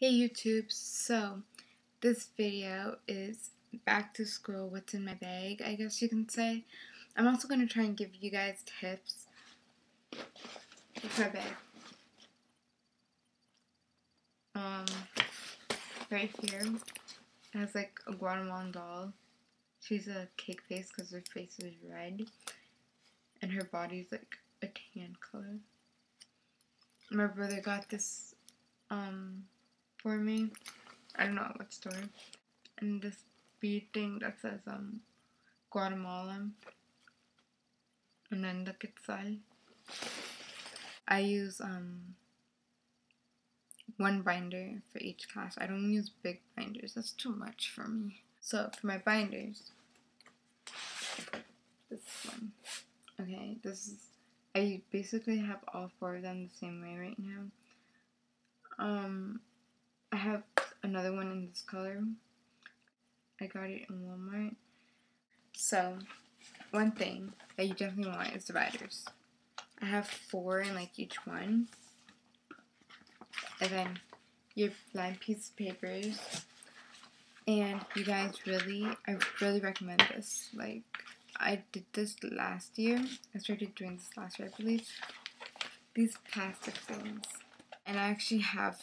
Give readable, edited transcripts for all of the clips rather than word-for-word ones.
Hey YouTube, so this video is back to school, what's in my bag, I guess you can say. I'm also going to try and give you guys tips. What's my bag? Right here, it has like a Guatemalan doll. She's a cake face because her face is red. And her body's like a tan color. My brother got this, for me. I don't know at what store. And this bead thing that says, Guatemala. And then the quetzal. I use one binder for each class. I don't use big binders. That's too much for me. So for my binders, this one. Okay, this is, I basically have all four of them the same way right now. I have another one in this color. I got it in Walmart. So one thing that you definitely want is dividers. I have 4 in like each one. And then your blank piece of papers. And you guys I really recommend this. Like, I did this last year. I started doing this last year, I believe. These plastic things. And I actually have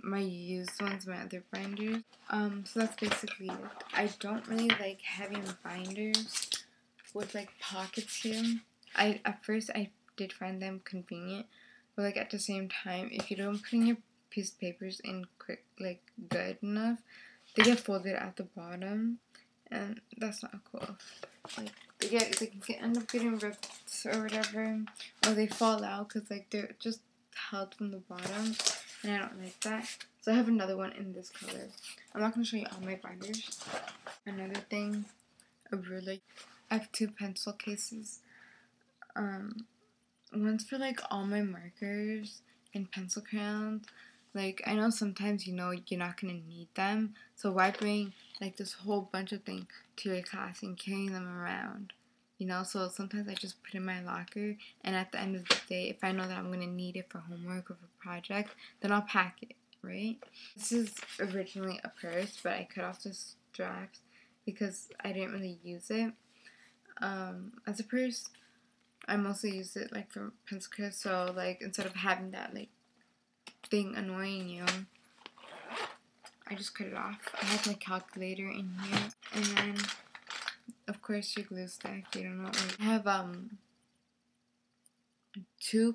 my used ones, my other binders. So that's basically it. I don't really like having binders with like pockets here. At first I did find them convenient, but like at the same time, if you don't put in your piece of papers in quick, like good enough, they get folded at the bottom, and that's not cool. Like they can end up getting ripped or whatever, or they fall out because like they're just held from the bottom, and I don't like that. So I have another one in this color. I'm not gonna show you all my binders. Another thing, a ruler. I have 2 pencil cases. One's for like all my markers and pencil crayons. Like, I know sometimes you're not gonna need them, so why bring like this whole bunch of things to your class and carrying them around? So sometimes I just put in my locker, and at the end of the day, if I know that I'm gonna need it for homework or for project, then I'll pack it, right? This is originally a purse, but I cut off the straps because I didn't really use it as a purse. I mostly use it like for pencil case, so like instead of having that like thing annoying you, I just cut it off. I have my calculator in here, and then of course your glue stack. You don't know. I have 2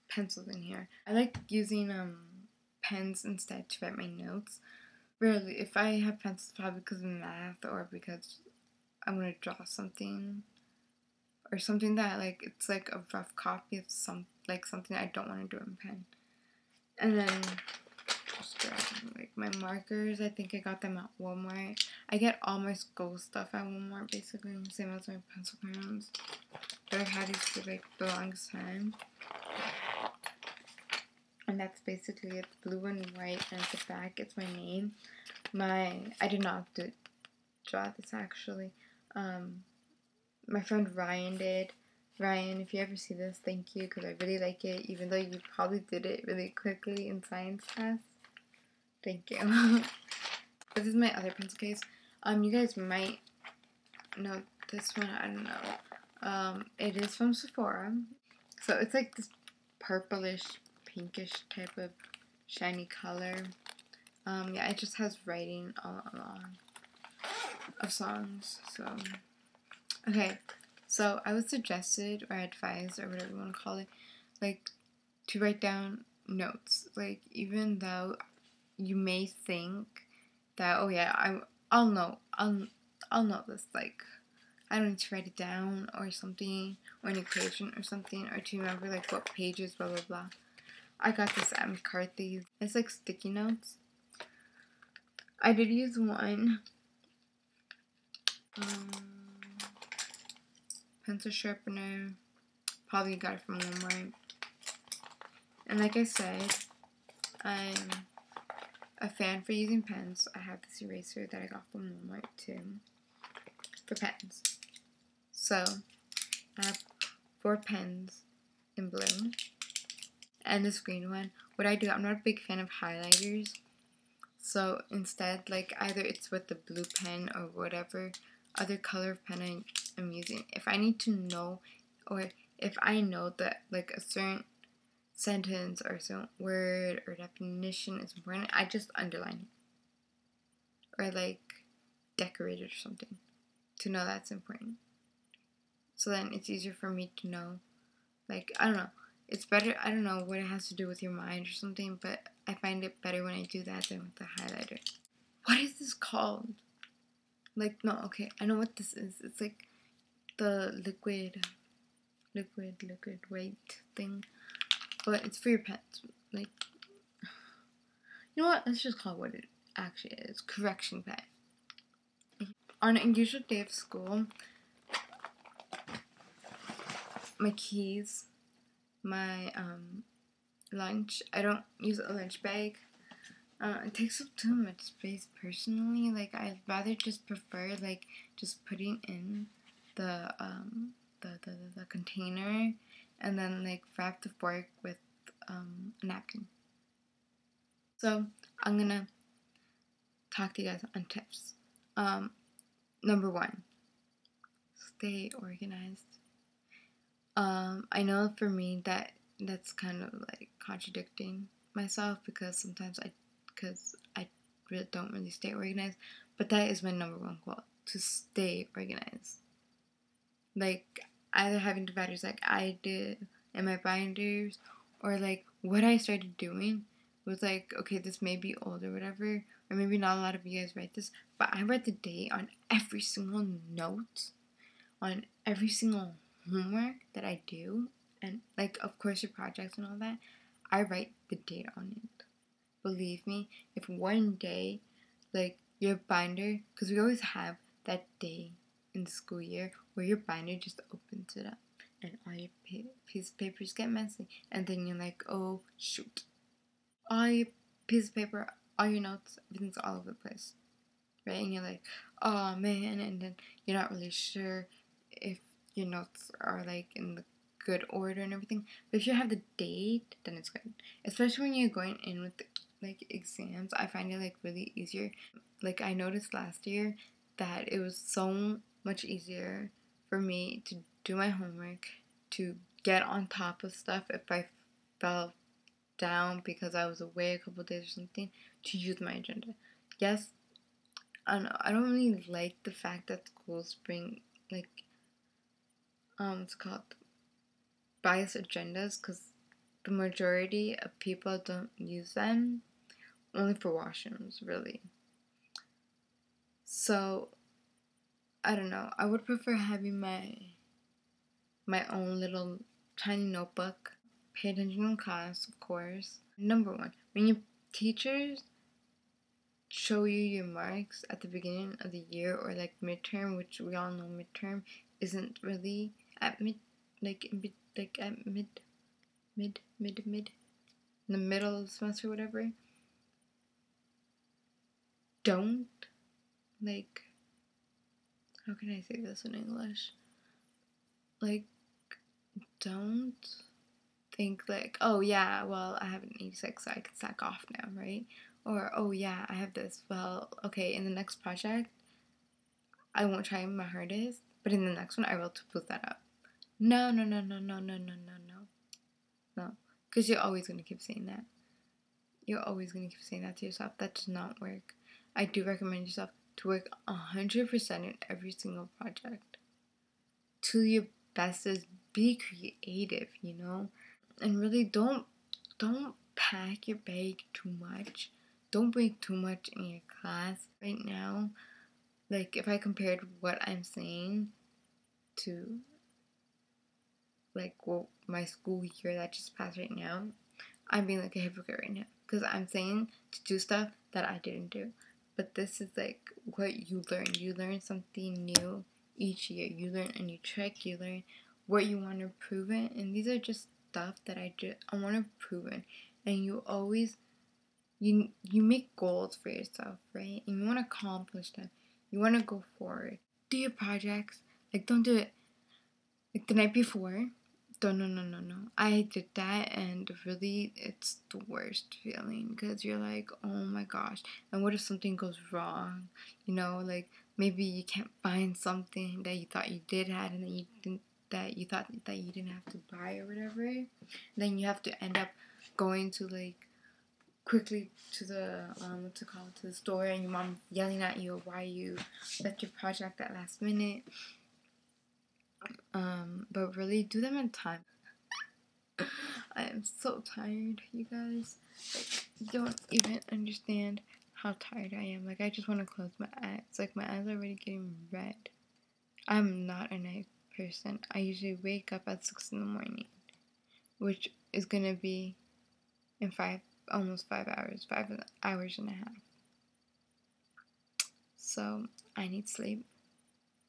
pencils in here. I like using pens instead to write my notes. Rarely, if I have pencils, probably because of math or because I'm gonna draw something. Or something that like it's like a rough copy of something I don't want to do in pen. And then just like my markers, I think I got them at Walmart. I get all my school stuff at Walmart basically, same as my pencil crayons. But I've had these for like the longest time. And that's basically it. Blue and white, and at the back it's my name. I did not draw this actually. My friend Ryan did. Ryan, if you ever see this, thank you, because I really like it, even though you probably did it really quickly in science class. Thank you. This is my other pencil case. You guys might know this one, I don't know. It is from Sephora. So it's like this purplish, pinkish type of shiny color. Yeah, it just has writing all along of songs, so... Okay, so I was suggested or advised or whatever you want to call it, like, to write down notes. Like, even though you may think that, oh yeah, I'll know this. Like, I don't need to write it down or something, or an equation or something, or to remember like what pages, blah blah blah. I got this at McCarthy's. It's like sticky notes. I did use one. Pencil sharpener, probably got it from Walmart. And like I said, I'm a fan for using pens. I have this eraser that I got from Walmart too, for pens. So, I have 4 pens in blue, and this green one. what I do, I'm not a big fan of highlighters. So instead, like, either it's with the blue pen or whatever other color of pen I'm using. If I need to know, or if I know that, like, a certain sentence or a certain word or definition is important, I just underline it. Or, like, decorate it or something to know that's important. So then it's easier for me to know. Like, I don't know. It's better, I don't know what it has to do with your mind or something, but I find it better when I do that than with the highlighter. What is this called? Like, no, okay, I know what this is. It's like the liquid weight thing. But it's for your pets. Like, you know what? Let's just call it what it actually is. Correction pen. On a usual day of school, my keys, my lunch. I don't use a lunch bag. It takes up too much space personally. Like, I'd rather just prefer like just putting in the container and then like wrap the fork with a napkin. So I'm gonna talk to you guys on tips. Number 1, stay organized. I know for me that's kind of like contradicting myself because sometimes I really don't really stay organized, but that is my number 1 goal, to stay organized. Like, either having dividers like I did in my binders, or like what I started doing was like, okay, this may be old or whatever, or maybe not a lot of you guys write this, but I write the date on every single note, on every single homework that I do, and like, of course, your projects and all that. I write the date on it. Believe me, if one day, like, your binder, because we always have that day in the school year where your binder just opens it up and all your piece of papers get messy, and then you're like, oh shoot, all your piece of paper, all your notes, everything's all over the place, right? And you're like, oh man, and then you're not really sure if your notes are like in the good order and everything. But if you have the date, then it's good, especially when you're going in with like exams. I find it like really easier. Like, I noticed last year that it was so much easier for me to do my homework, to get on top of stuff if I fell down because I was away a couple days or something, to use my agenda. Yes, I don't really like the fact that schools bring like it's called biased agendas, because the majority of people don't use them, only for washrooms, really. So I don't know. I would prefer having my own little tiny notebook. Pay attention in class, of course. Number 1, when your teachers show you your marks at the beginning of the year, or like midterm, which we all know midterm isn't really at mid, like at mid in the middle of the semester, whatever. Don't, like, how can I say this in English? Like, don't think like, oh yeah, well, I have an 86, so I can sack off now, right? Or, oh yeah, I have this, well, okay, in the next project I won't try my hardest, but in the next one I will to boost that up. No, because you're always going to keep saying that. You're always going to keep saying that to yourself. That does not work. I do recommend yourself to work 100% in every single project. To your bestest, be creative, you know? And really don't pack your bag too much. Don't bring too much in your class right now. Like, if I compared what I'm saying to like, well, my school year that just passed right now, I'm being like a hypocrite right now, because I'm saying to do stuff that I didn't do. But this is like what you learn. You learn something new each year. You learn a new trick. You learn what you want to improve in. And these are just stuff that I want to improve in. And you always, you make goals for yourself, right? And you want to accomplish them. You want to go forward. Do your projects. Like, don't do it like the night before. No. I did that, and really, it's the worst feeling because you're like, oh my gosh. And what if something goes wrong? You know, like maybe you can't find something that you thought you did have, and then you didn't. That you thought that you didn't have to buy or whatever. Then you have to end up going to like quickly to the what's it called, to the store, and your mom yelling at you why you left your project at last minute. But really, do them in time. I am so tired, you guys. Like, you don't even understand how tired I am. Like, I just want to close my eyes. Like, my eyes are already getting red. I'm not a night person. I usually wake up at 6 in the morning, which is gonna be in almost 5 hours, 5 hours and a half. So, I need sleep.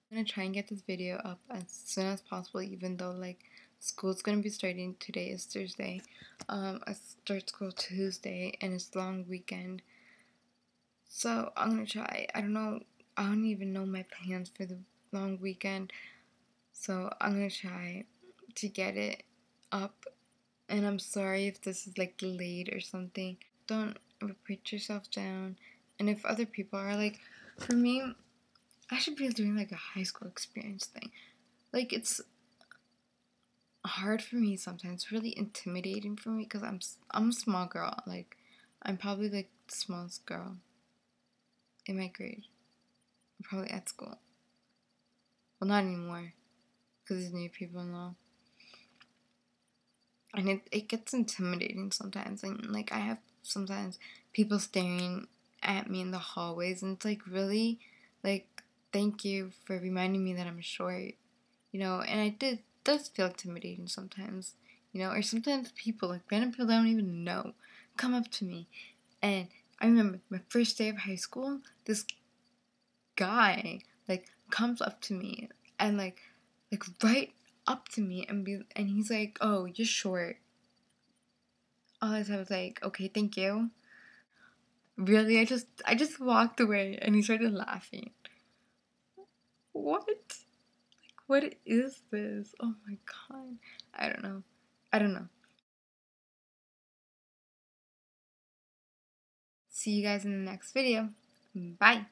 I'm gonna try and get this video up as soon as possible, even though like school's gonna be starting. Today is Thursday. I start school Tuesday, and it's long weekend. So I'm gonna try. I don't know. I don't even know my plans for the long weekend. So I'm gonna try to get it up. And I'm sorry if this is like delayed or something. Don't ever put yourself down. And if other people are like, for me, I should be doing like a high school experience thing. Like, it's hard for me sometimes, really intimidating for me because I'm a small girl. Like, I'm probably like the smallest girl in my grade. I'm probably at school. Well, not anymore because there's new people now. And it gets intimidating sometimes. And like, I have sometimes people staring at me in the hallways, and it's like, really, like, thank you for reminding me that I'm short, you know. And it does feel intimidating sometimes, you know. Or sometimes people, like random people I don't even know, come up to me. And I remember my first day of high school, this guy like comes up to me and like right up to me and he's like, "Oh, you're short." All I said was like, "Okay, thank you." Really, I just walked away, and he started laughing. What? Like, what is this? Oh my god. I don't know. I don't know. See you guys in the next video. Bye.